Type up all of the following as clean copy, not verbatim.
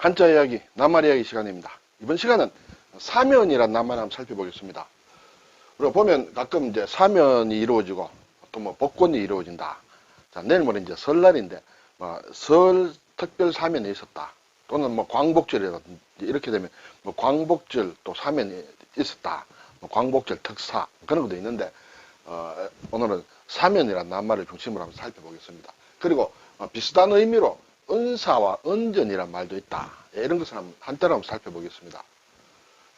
한자 이야기, 낱말 이야기 시간입니다. 이번 시간은 사면이란 낱말 한번 살펴보겠습니다. 우리가 보면 가끔 이제 사면이 이루어지고 또 뭐 복권이 이루어진다. 자, 내일 모레 이제 설날인데 설 특별 사면이 있었다. 또는 뭐 광복절이라든지 이렇게 되면 뭐 광복절 또 사면이 있었다. 뭐 광복절 특사 그런 것도 있는데 오늘은 사면이란 낱말을 중심으로 한번 살펴보겠습니다. 그리고 비슷한 의미로 은사와 은전이란 말도 있다. 이런 것을 한자로 한번 살펴보겠습니다.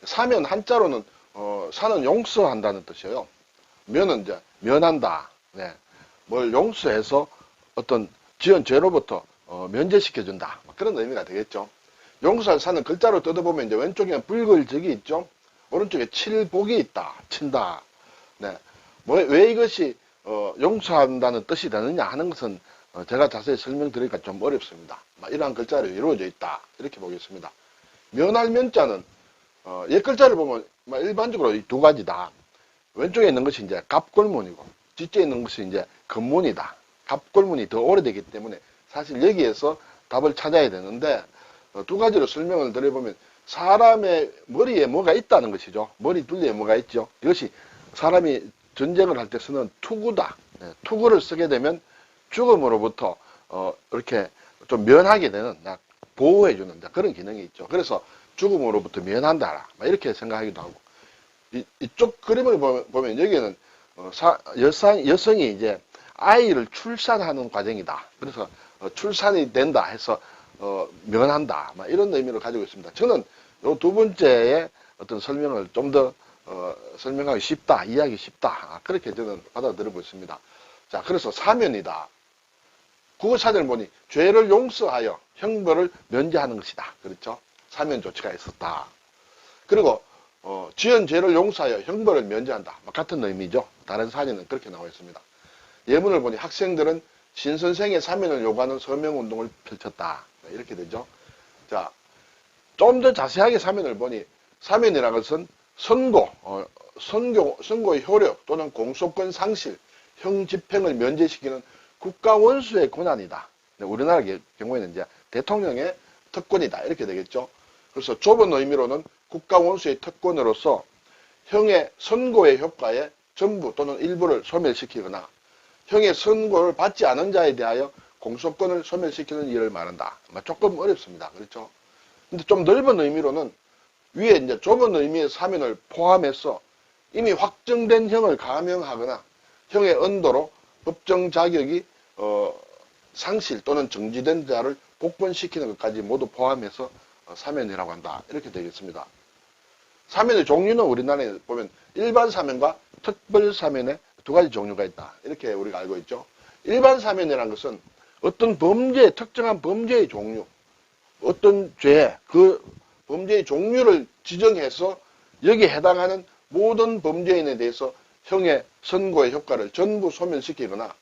사면 한자로는 사는 용서한다는 뜻이에요. 면은 이제 면한다. 네. 뭘 용서해서 어떤 지은 죄로부터 면제시켜준다. 그런 의미가 되겠죠. 용서할 사는 글자로 뜯어보면 이제 왼쪽에 불글적이 있죠. 오른쪽에 칠복이 있다. 친다. 네. 왜 이것이 용서한다는 뜻이 되느냐 하는 것은 제가 자세히 설명드리기가 좀 어렵습니다. 이러한 글자로 이루어져 있다. 이렇게 보겠습니다. 면할 면자는 옛 글자를 보면 일반적으로 이 두 가지다. 왼쪽에 있는 것이 이제 갑골문이고 뒤쪽에 있는 것이 이제 근문이다. 갑골문이 더 오래되기 때문에 사실 여기에서 답을 찾아야 되는데 두 가지로 설명을 드려보면 사람의 머리에 뭐가 있다는 것이죠. 머리 둘레에 뭐가 있죠. 이것이 사람이 전쟁을 할 때 쓰는 투구다. 네, 투구를 쓰게 되면 죽음으로부터 이렇게 좀 면하게 되는 보호해주는 그런 기능이 있죠. 그래서 죽음으로부터 면한다 이렇게 생각하기도 하고 이쪽 그림을 보면 여기는 여성이 이제 아이를 출산하는 과정이다. 그래서 출산이 된다 해서 면한다 이런 의미를 가지고 있습니다. 저는 이 두 번째의 어떤 설명을 좀 더 설명하기 쉽다, 이해하기 쉽다 그렇게 저는 받아들이고 있습니다. 자, 그래서 사면이다. 국어사전을 보니 죄를 용서하여 형벌을 면제하는 것이다. 그렇죠? 사면 조치가 있었다. 그리고 지은 죄를 용서하여 형벌을 면제한다. 같은 의미죠. 다른 사전은 그렇게 나와 있습니다. 예문을 보니 학생들은 신선생의 사면을 요구하는 서명운동을 펼쳤다. 이렇게 되죠. 자, 좀 더 자세하게 사면을 보니 사면이라는 것은 선고의 효력 또는 공소권 상실, 형 집행을 면제시키는 국가 원수의 권한이다. 우리나라 경우에는 이제 대통령의 특권이다. 이렇게 되겠죠. 그래서 좁은 의미로는 국가 원수의 특권으로서 형의 선고의 효과에 전부 또는 일부를 소멸시키거나 형의 선고를 받지 않은 자에 대하여 공소권을 소멸시키는 일을 말한다. 조금 어렵습니다. 그렇죠? 근데 좀 넓은 의미로는 위에 이제 좁은 의미의 사면을 포함해서 이미 확정된 형을 감형하거나 형의 언도로 법정 자격이 상실 또는 정지된 자를 복권시키는 것까지 모두 포함해서 사면이라고 한다. 이렇게 되겠습니다. 사면의 종류는 우리나라에 보면 일반 사면과 특별 사면의 두 가지 종류가 있다. 이렇게 우리가 알고 있죠. 일반 사면이라는 것은 어떤 범죄, 특정한 범죄의 종류, 어떤 죄, 그 범죄의 종류를 지정해서 여기에 해당하는 모든 범죄인에 대해서 형의 선고의 효과를 전부 소멸시키거나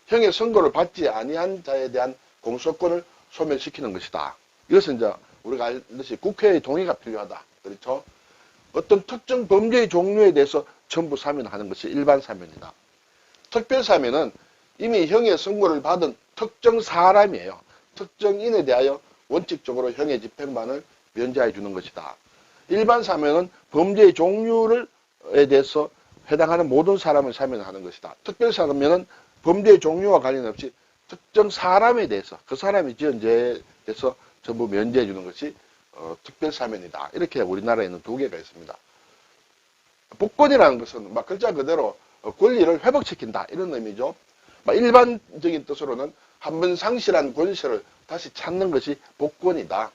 형의 선고를 받지 아니한 자에 대한 공소권을 소멸시키는 것이다. 이것은 이제 우리가 알듯이 국회의 동의가 필요하다. 그렇죠? 어떤 특정 범죄의 종류에 대해서 전부 사면하는 것이 일반 사면이다. 특별 사면은 이미 형의 선고를 받은 특정 사람이에요. 특정인에 대하여 원칙적으로 형의 집행만을 면제해 주는 것이다. 일반 사면은 범죄의 종류에 대해서 해당하는 모든 사람을 사면하는 것이다. 특별 사면은 범죄의 종류와 관련 없이 특정 사람에 대해서 그 사람이 지은 죄에 대해서 전부 면제해 주는 것이 특별 사면이다. 이렇게 우리나라에는 두 개가 있습니다. 복권이라는 것은 글자 그대로 권리를 회복시킨다 이런 의미죠. 일반적인 뜻으로는 한번 상실한 권세를 다시 찾는 것이 복권이다.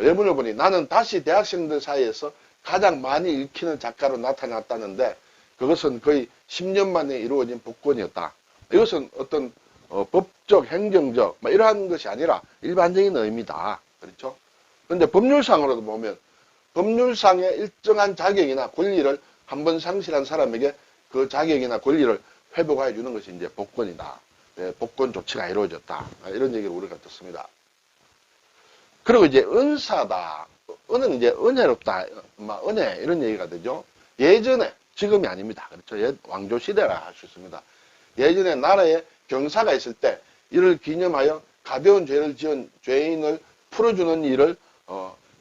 예문을 보니 나는 다시 대학생들 사이에서 가장 많이 읽히는 작가로 나타났다는데 그것은 거의 10년 만에 이루어진 복권이었다. 이것은 어떤 법적, 행정적 이러한 것이 아니라 일반적인 의미다. 그렇죠? 그런데 법률상으로도 보면 법률상의 일정한 자격이나 권리를 한번 상실한 사람에게 그 자격이나 권리를 회복해 주는 것이 이제 복권이다. 복권 조치가 이루어졌다. 이런 얘기를 우리가 듣습니다. 그리고 이제 은사다. 은은 이제 은혜롭다. 은혜 이런 얘기가 되죠. 예전에 지금이 아닙니다. 그렇죠? 옛 왕조 시대라 할 수 있습니다. 예전에 나라에 경사가 있을 때 이를 기념하여 가벼운 죄를 지은 죄인을 풀어주는 일을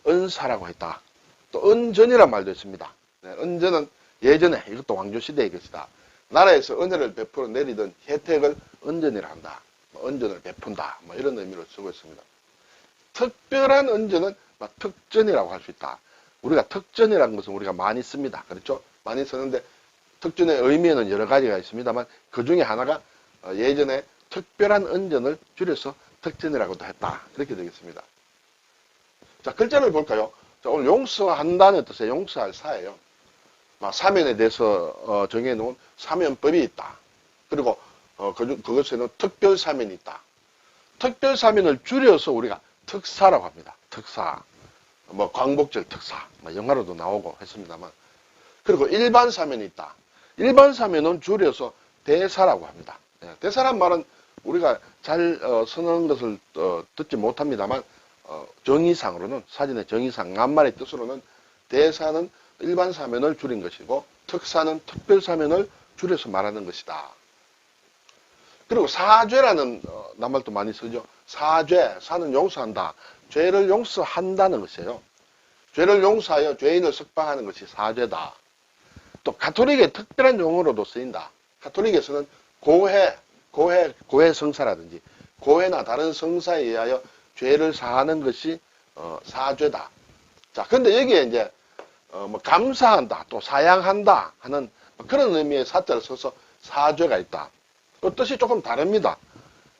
은사라고 했다. 또 은전이란 말도 있습니다. 네, 은전은 예전에 이것도 왕조시대의 것이다. 나라에서 은혜를 베풀어 내리던 혜택을 은전이라 한다. 은전을 베푼다. 이런 의미로 쓰고 있습니다. 특별한 은전은 특전이라고 할 수 있다. 우리가 특전이라는 것은 우리가 많이 씁니다. 그렇죠? 많이 쓰는데 특전의 의미에는 여러 가지가 있습니다만 그 중에 하나가 예전에 특별한 은전을 줄여서 특전이라고도 했다. 이렇게 되겠습니다. 자, 글자를 볼까요? 자, 오늘 용서한다는 뜻의 용서할 사예요. 사면에 대해서 정해놓은 사면법이 있다. 그리고 그것에는 특별 사면이 있다. 특별 사면을 줄여서 우리가 특사라고 합니다. 특사. 광복절 특사. 영화로도 나오고 했습니다만. 그리고 일반 사면이 있다. 일반 사면은 줄여서 대사라고 합니다. 대사란 말은 우리가 잘 쓰는 것을 듣지 못합니다만 정의상으로는 사전의 정의상 낱말의 뜻으로는 대사는 일반 사면을 줄인 것이고 특사는 특별 사면을 줄여서 말하는 것이다. 그리고 사죄라는 낱말도 많이 쓰죠. 사죄, 사는 용서한다. 죄를 용서한다는 것이에요. 죄를 용서하여 죄인을 석방하는 것이 사죄다. 또 가톨릭의 특별한 용어로도 쓰인다. 가톨릭에서는 고해 성사라든지 고해나 다른 성사에 의하여 죄를 사하는 것이 사죄다. 자, 근데 여기에 이제 감사한다, 또 사양한다 하는 그런 의미의 사자를 써서 사죄가 있다. 뜻이 조금 다릅니다.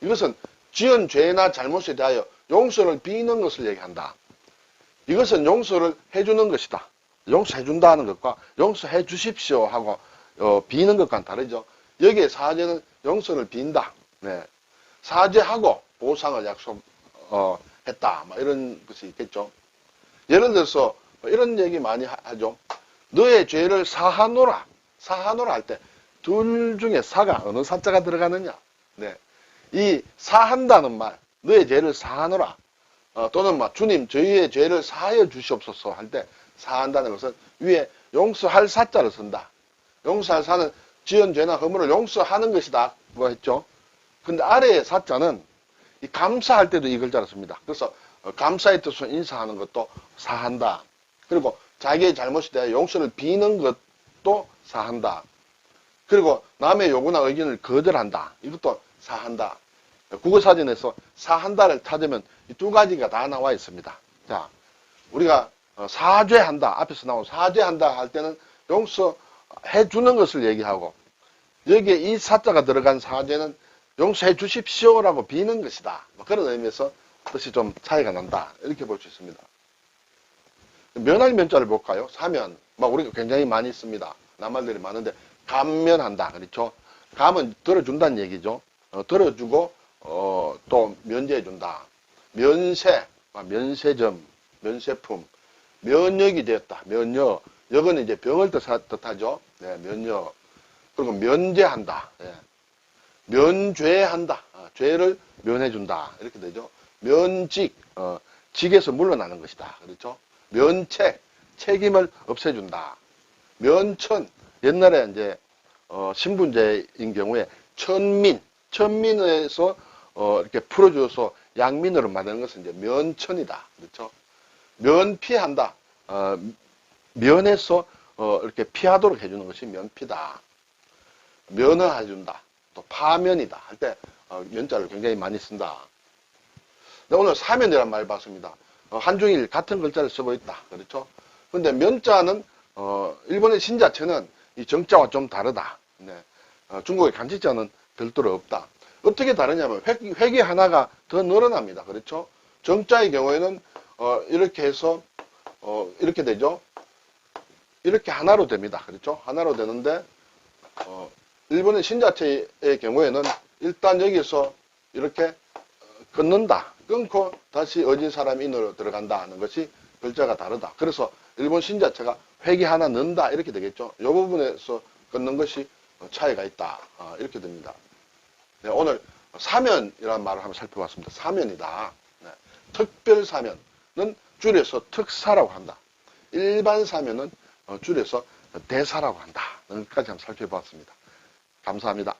이것은 지은 죄나 잘못에 대하여 용서를 비는 것을 얘기한다. 이것은 용서를 해주는 것이다. 용서해준다 하는 것과 용서해 주십시오 하고 비는 것과는 다르죠. 여기에 사죄는 용서를 빈다. 네. 사죄하고 보상을 약속했다. 이런 것이 있겠죠. 예를 들어서 이런 얘기 많이 하죠. 너의 죄를 사하노라. 사하노라 할 때 둘 중에 사가 어느 사자가 들어가느냐. 네. 이 사한다는 말, 너의 죄를 사하노라. 또는 주님 저희의 죄를 사하여 주시옵소서 할 때 사한다는 것은 위에 용서할 사자를 쓴다. 용서할 사는 지은 죄나 허물을 용서하는 것이다. 뭐 했죠. 근데 아래의 사자는 이 감사할 때도 이 글자를 씁니다. 그래서 감사의 뜻으로 인사하는 것도 사한다. 그리고 자기의 잘못에 대해 용서를 비는 것도 사한다. 그리고 남의 요구나 의견을 거절한다. 이것도 사한다. 국어사전에서 사한다를 찾으면 이 두 가지가 다 나와 있습니다. 자, 우리가 사죄한다. 앞에서 나온 사죄한다 할 때는 용서해 주는 것을 얘기하고 여기에 이 사자가 들어간 사죄는 용서해 주십시오라고 비는 것이다. 그런 의미에서 뜻이 좀 차이가 난다. 이렇게 볼 수 있습니다. 면할 면자를 볼까요? 사면. 우리가 굉장히 많이 씁니다. 낱말들이 많은데 감면한다. 그렇죠? 감은 들어준다는 얘기죠. 들어주고 또 면제해준다. 면세, 면세점, 면세품, 면역이 되었다. 면역. 역은 이제 병을 뜻하죠. 네, 면역. 그리고 면제한다. 네. 면죄한다. 죄를 면해준다. 이렇게 되죠. 면직, 직에서 물러나는 것이다. 그렇죠? 면책, 책임을 없애준다. 면천, 옛날에 이제 신분제인 경우에 천민에서 이렇게 풀어줘서 양민으로 만드는 것은 이제 면천이다. 그렇죠? 면피한다. 면에서 이렇게 피하도록 해주는 것이 면피다. 면허해준다. 또 파면이다. 할 때 면자를 굉장히 많이 쓴다. 오늘 사면이라는 말을 봤습니다. 한중일 같은 글자를 쓰고 있다. 그렇죠? 근데 면자는 일본의 신자체는 이 정자와 좀 다르다. 네. 중국의 간지자는 별도로 없다. 어떻게 다르냐면 획이 하나가 더 늘어납니다. 그렇죠? 정자의 경우에는 이렇게 해서 이렇게 되죠. 이렇게 하나로 됩니다. 그렇죠? 하나로 되는데 일본의 신자체의 경우에는 일단 여기서 이렇게 끊는다. 끊고 다시 어진 사람이 인으로 들어간다 하는 것이 글자가 다르다. 그래서 일본 신자체가 획이 하나 넣는다 이렇게 되겠죠. 이 부분에서 끊는 것이 차이가 있다. 이렇게 됩니다. 네, 오늘 사면이라는 말을 한번 살펴봤습니다. 사면이다. 네. 특별 사면은 줄여서 특사라고 한다. 일반 사면은 줄여서 대사라고 한다. 여기까지 한번 살펴봤습니다. 감사합니다.